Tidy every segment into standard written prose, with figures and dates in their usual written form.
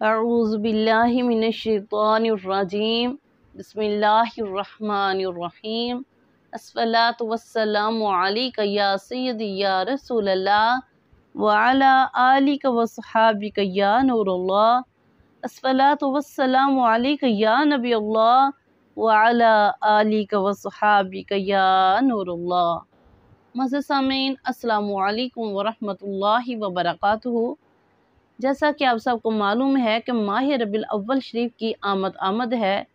अऊज़ु बिल्लाहि मिनश्शैतानिर्रजीम बिस्मिल्लाहिर्रहमानिर्रहीम अस्सलातु वस्सलामु अलैका या सय्यदी या रसूलल्लाह व अला आलिका व सहाबिका या नूरुल्लाह अस्सलातु वस्सलामु अलैका या नबीअल्लाह व अला आलिका व सहाबिका या नूरुल्लाह। मज़ीद सामीन अस्सलामु अलैकुम व रहमतुल्लाहि व बरकातुहू। जैसा कि आप सबको मालूम है कि माह रबीउल अव्वल शरीफ की आमद है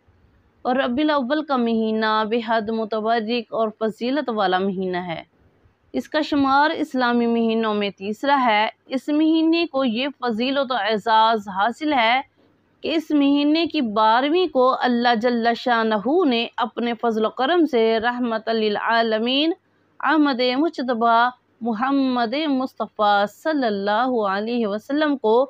और रबीउल अव्वल का महीना बेहद मुतबर्रिक और फजीलत वाला महीना है। इसका शुमार इस्लामी महीनों में तीसरा है। इस महीने को ये फजीलत और एजाज़ हासिल है कि इस महीने की 12वीं को अल्लाह जल्ल शानहू ने अपने फजल करम से रहमत लिल आलमीन अहमद मुजतबा मुहम्मद मुस्तफ़ा सल्लल्लाहु अलैहि वसल्लम को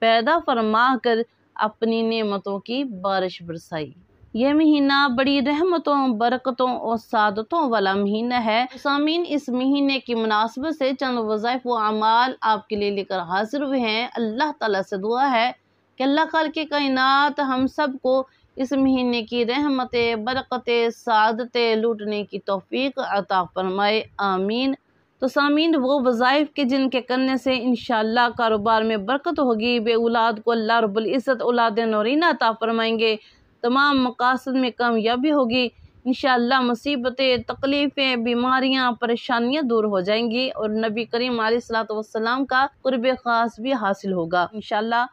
पैदा फरमा कर अपनी नेमतों की बारिश बरसाई। यह महीना बड़ी रहमतों, बरकतों और सादतों वाला महीना है। सामीन, इस महीने की मुनासबत से चंद वज़ाइफ व अमाल आपके लिए लेकर हाजिर हुए हैं। अल्लाह ताला से दुआ है कि अल्लाह खालिक़े कायनात हम सब को इस महीने की रहमतें, बरकतें, सादतें लूटने की तौफीक अता फरमाए, आमीन। तो सामीन, वो वज़ाइफ के जिनके करने से इंशाअल्लाह कारोबार में बरकत होगी, बे औलाद को अल्लाह रब्बुल इज़्ज़त औलाद नौरीना अता फरमाएंगे, तमाम मकासद में कामयाबी होगी इंशाअल्लाह, मुसीबतें, तकलीफ़ें, बीमारियां, परेशानियां दूर हो जाएंगी और नबी करीम अलैहिस्सलातु वस्सलाम का कुर्ब ख़ास भी हासिल होगा इंशाअल्लाह।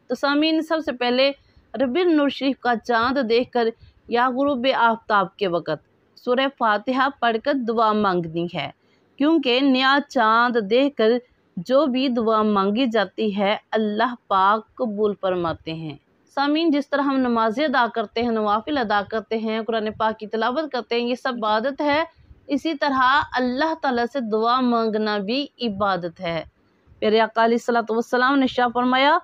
तो सामीन, सबसे पहले रबीउल नूर शरीफ का चाँद देखकर या गुरूब आफ्ताब के वक़्त सूरह फातिहा पढ़कर दुआ मांगनी है, क्योंकि नया चाँद देखकर जो भी दुआ मांगी जाती है अल्लाह पाक कबूल फरमाते हैं। सामीन, जिस तरह हम नमाज़ें अदा करते हैं, नवाफिल अदा करते हैं, कुरान पाक की तिलावत करते हैं, ये सब इबादत है। इसी तरह अल्लाह ताला से दुआ मांगना भी इबादत है। प्यारे आका अलैहिस्सलातु वस्सलाम ने शाह फरमाया,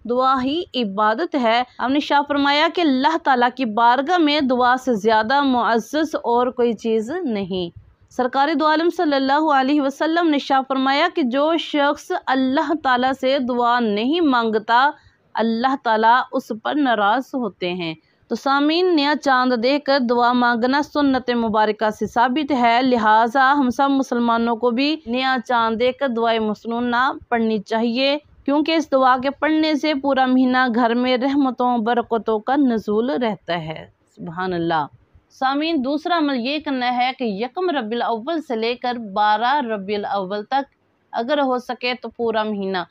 दुआ ही इबादत है। हमने शाह फरमाया कि अल्लाह ताला की बारगाह में दुआ से ज़्यादा मुअज़्ज़ज़ और कोई चीज़ नहीं। सरकार दो आलम सल्लल्लाहु अलैहि वसल्लम ने शाह फरमाया कि जो शख्स अल्लाह ताला से दुआ नहीं मांगता अल्लाह ताला उस पर नाराज़ होते हैं। तो सामीन, नया चाँद देखकर दुआ मांगना सुन्नत मुबारका से साबित है, लिहाजा हम सब मुसलमानों को भी नया चाँद देखकर दुआए मसनूना पढ़नी चाहिए, क्योंकि इस दुआ के पढ़ने से पूरा महीना घर में रहमतों बरकतों का नज़ूल रहता है। सुभान अल्लाह। सामीन, दूसरा अमल ये करना है कि यकम रबीउल अव्वल से लेकर 12 रबीउल अव्वल तक अगर हो सके तो पूरा महीना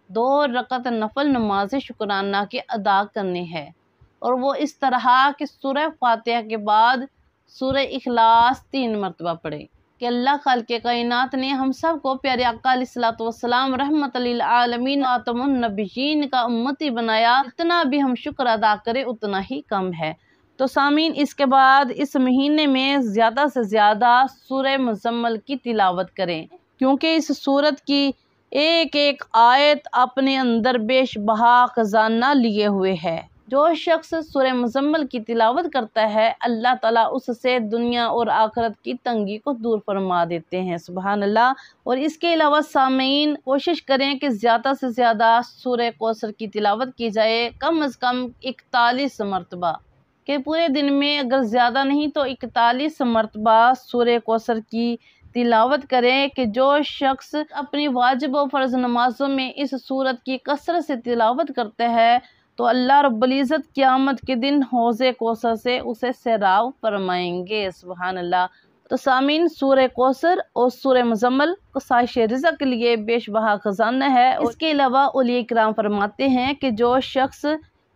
2 रकत नफल नमाज शुक्राना के अदा करने हैं, और वो इस तरह कि सूरह फातिहा के बाद सूरह इखलास 3 मरतबा पढ़े कि अल्लाह खालिक़े कायनात ने हम सब को प्यारे आका अलैहिस्सलातु वस्सलाम रहमतल लिल आलमीन आतमुन नबिय्यीन का उम्मती बनाया। इतना भी हम शुक्र अदा करें उतना ही कम है। तो सामीन, इसके बाद इस महीने में ज़्यादा से ज़्यादा सूरह मुज़म्मिल की तिलावत करें, क्योंकि इस सूरत की एक एक आयत अपने अंदर बेशबहा खजाना लिए हुए है। जो शख्स सूरह मुज़म्मिल की तिलावत करता है अल्लाह ताला उससे दुनिया और आखिरत की तंगी को दूर फरमा देते हैं। सुभान अल्लाह। और इसके अलावा सामीन, कोशिश करें कि ज़्यादा से ज़्यादा सूरह कौसर की तिलावत की जाए, कम अज़ कम 41 मरतबा, कि पूरे दिन में अगर ज़्यादा नहीं तो 41 मरतबा सूरह कौसर की तिलावत करें। कि जो शख्स अपनी वाजिब और फ़र्ज़ नमाजों में इस सूरत की कसरत से तिलावत करते हैं तो अल्लाह रब्बुल इज़्ज़त क़यामत के दिन हौज़े कौसर से उसे सैराब फरमाएंगे। सुभान अल्लाह। तो सामीन, सूरह कौसर और सूरह मुज़म्मिल कसाइश रिज़्क़ के लिए बेशबहा खजाना है। इसके अलावा औलिया किराम फरमाते हैं कि जो शख्स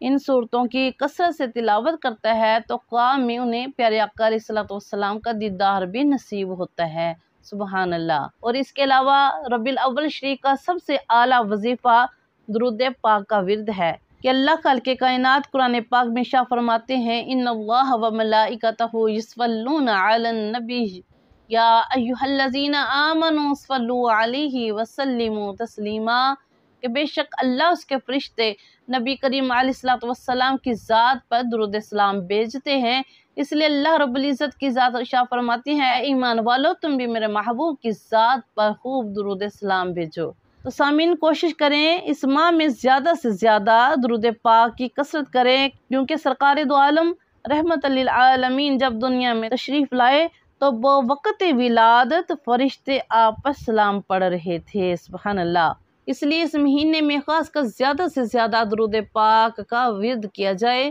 इन सूरतों की कसरत से तिलावत करता है तो क़याम में उन्हें प्यारे आका अलैहिस्सलातु वस्सलाम का दीदार भी नसीब होता है। सुभान अल्लाह। और इसके अलावा रबीउल अव्वल शरीफ का सबसे आला वजीफ़ा दुरूद पाक का विर्द है कि अल्लाह खालिक़े कायनात कुरान पाक में शाह फरमाते हैं, इन्नल्लाह व मलाइकतहु यस्वल्लूना अलन नबी या अय्युहल्लज़ीना आमनू सल्लु अलैहि वसल्लिमू तस्लीमा, कि बेशक अल्लाह उसके फरिश्ते नबी करीम अलैहिस्सलातु वस्सलाम की ज़ात पर दुरूद सलाम भेजते हैं। इसलिए अल्लाह रब्बुल इज़्ज़त की ज़ात शाह फरमाती है, ईमान वालो तुम भी मेरे महबूब की ज़ात पर खूब दुरूद सलाम भेजो। तो सामीन कोशिश करें इस माह में ज़्यादा से ज़्यादा दुरूद पाक की कसरत करें, क्योंकि सरकार दो आलम रहमत लिल आलमीन जब दुनिया में तशरीफ़ लाए तो वो वक़्त विलादत फरिश्ते आपस सलाम पढ़ रहे थे। सुभान अल्लाह। इसलिए इस महीने में ख़ासकर ज़्यादा से ज़्यादा दुरूद पाक का विर्द किया जाए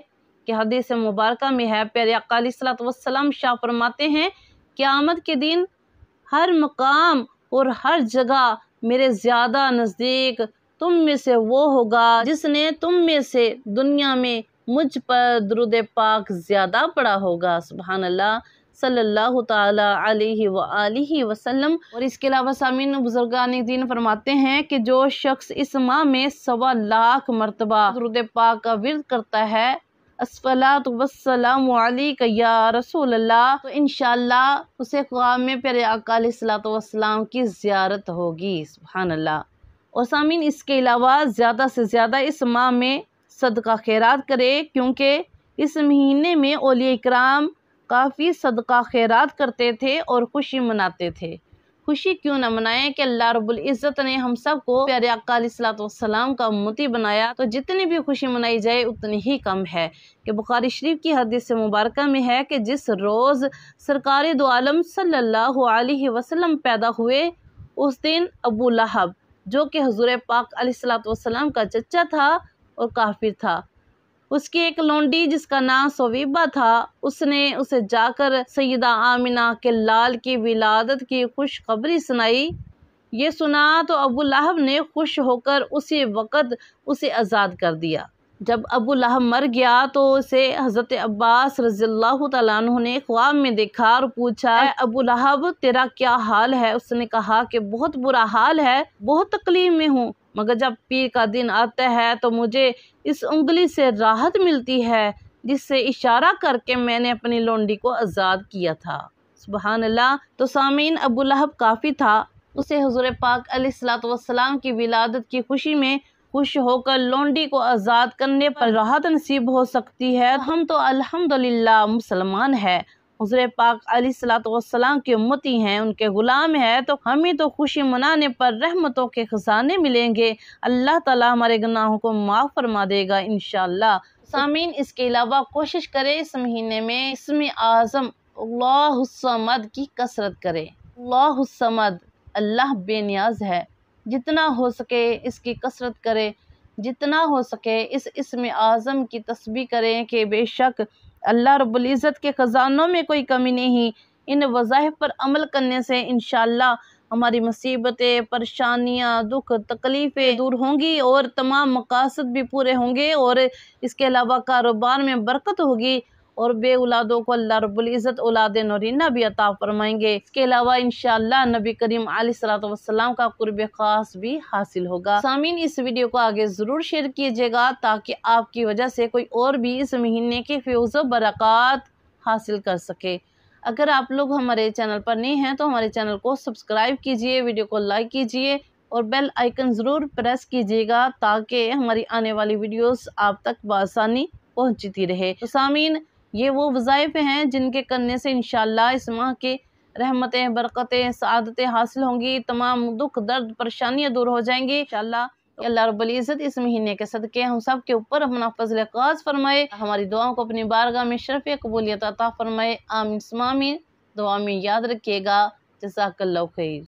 कि हदीस मुबारक में है, प्यारे आका अलैहिस्सलातु वस्सलाम शाह फरमाते हैं, क़यामत के दिन हर मकाम और हर जगह मेरे ज़्यादा नज़दीक तुम में से वो होगा जिसने तुम में से दुनिया में मुझ पर दुरूद पाक ज़्यादा पढ़ा होगा। सुभान अल्लाह सल्लल्लाहु ताला अलैहि व आलिहि वसल्लम। और इसके अलावा सामीन बुजुर्गान दीन फरमाते हैं कि जो शख्स इस माह में 1.25 लाख मरतबा दुरूद पाक का विर्द करता है, अस्सलातु वस्सलामु अलैका या रसूल अल्लाह, तो इंशाअल्लाह उसे ख्वाब में प्यारे आका अलैहिस्सलातु वस्सलाम की ज़ियारत होगी। सुभान अल्लाह। और सामीन इसके अलावा ज़्यादा से ज़्यादा इस माह में सदका खैरात करे, क्योंकि इस महीने में औलिया इकराम काफ़ी सदका खैरात करते थे और खुशी मनाते थे। खुशी क्यों न मनाएं कि अल्लाह रब्बुल इज़्ज़त ने हम सब को प्यारे आका अलैहिस्सलातु वस्सलाम का उम्मती बनाया, तो जितनी भी खुशी मनाई जाए उतनी ही कम है। कि बुखारी शरीफ की हदीस मुबारक में है कि जिस रोज़ सरकार दो आलम सल्लल्लाहु अलैहि वसल्लम पैदा हुए, उस दिन अबू लहब जो कि हुज़ूर पाक अलैहिस्सलातु वस्सलाम का चचा था और काफिर था, उसकी एक लौंडी जिसका नाम सवीबा था, उसने उसे जाकर सैयदा आमिना के लाल की विलादत की खुशखबरी सुनाई। ये सुना तो अबू लहब ने खुश होकर उसी वक़्त उसे आज़ाद कर दिया। जब अबू लहब मर गया तो उसे हज़रत अब्बास रज़ियल्लाहु तआला अन्हु ने ख्वाब में देखा और पूछा, अबू लहब तेरा क्या हाल है? उसने कहा कि बहुत बुरा हाल है, बहुत तकलीफ में हूँ, मगर जब पीर का दिन आता है तो मुझे इस उंगली से राहत मिलती है जिससे इशारा करके मैंने अपनी लौंडी को आज़ाद किया था। सुभान अल्लाह। तो सामीन अबू लहब काफ़ी था, उसे हुज़ूर पाक अलैहिस्सलातु वस्सलाम की विलादत की खुशी में खुश होकर लौंडी को आज़ाद करने पर राहत नसीब हो सकती है। हम तो अल्हम्दुलिल्लाह मुसलमान हैं, हुज़ूर पाक अलैहिस्सलातु वस्सलाम के उम्मती हैं, उनके ग़ुलाम हैं, तो हमें तो खुशी मनाने पर रहमतों के ख़ज़ाने मिलेंगे। अल्लाह ताला हमारे गुनाहों को माफ़ फरमा देगा इंशाअल्लाह। सामीन इसके अलावा कोशिश करें इस महीने में इसमें आज़म अल्लाहुस्समद की कसरत करें। अल्लाहुस्समद, अल्लाह बेनियाज है, जितना हो सके इसकी कसरत करें, जितना हो सके इस इसमें आज़म की तस्बीह करें कि बेशक अल्लाह रब्बुल इज़्ज़त के ख़ज़ानों में कोई कमी नहीं। इन वज़ाइफ पर अमल करने से इंशाअल्लाह हमारी मुसीबतें, परेशानियाँ, दुख, तकलीफ़ें दूर होंगी और तमाम मकासद भी पूरे होंगे, और इसके अलावा कारोबार में बरकत होगी और बे औलादों को अल्लाह रब्बुल इज़्ज़त औलाद नूरीना भी अता फरमाएंगे। इसके अलावा इंशाअल्लाह नबी करीम अलैहिस्सलातु वस्सलाम का कुर्ब ख़ास भी हासिल होगा। सामीन इस वीडियो को आगे ज़रूर शेयर कीजिएगा ताकि आपकी वजह से कोई और भी इस महीने के फ़ैज़ व बरक़ात हासिल कर सके। अगर आप लोग हमारे चैनल पर नए हैं तो हमारे चैनल को सब्सक्राइब कीजिए, वीडियो को लाइक कीजिए और बेल आइकन ज़रूर प्रेस कीजिएगा ताकि हमारी आने वाली वीडियोस आप तक बआसानी पहुंचती रहे। तो सामीन ये वो वज़ाइफ हैं जिनके करने से इंशाअल्लाह इस माह के रहमतें, बरकतें, सआदतें हासिल होंगी, तमाम दुख दर्द परेशानियाँ दूर हो जाएंगी इंशाअल्लाह। अल्लाह रब्बुल इज़्ज़त इस महीने के सदक़े हम सब के ऊपर अपना फज़ल ख़ास फरमाए, हमारी दुआओं को अपनी बारगाह में शरफ़ कबूलियत अता फरमाए। आमीन सुम्मा आमीन। दुआ में याद रखिएगा। जज़ाकल्लाहु खैर।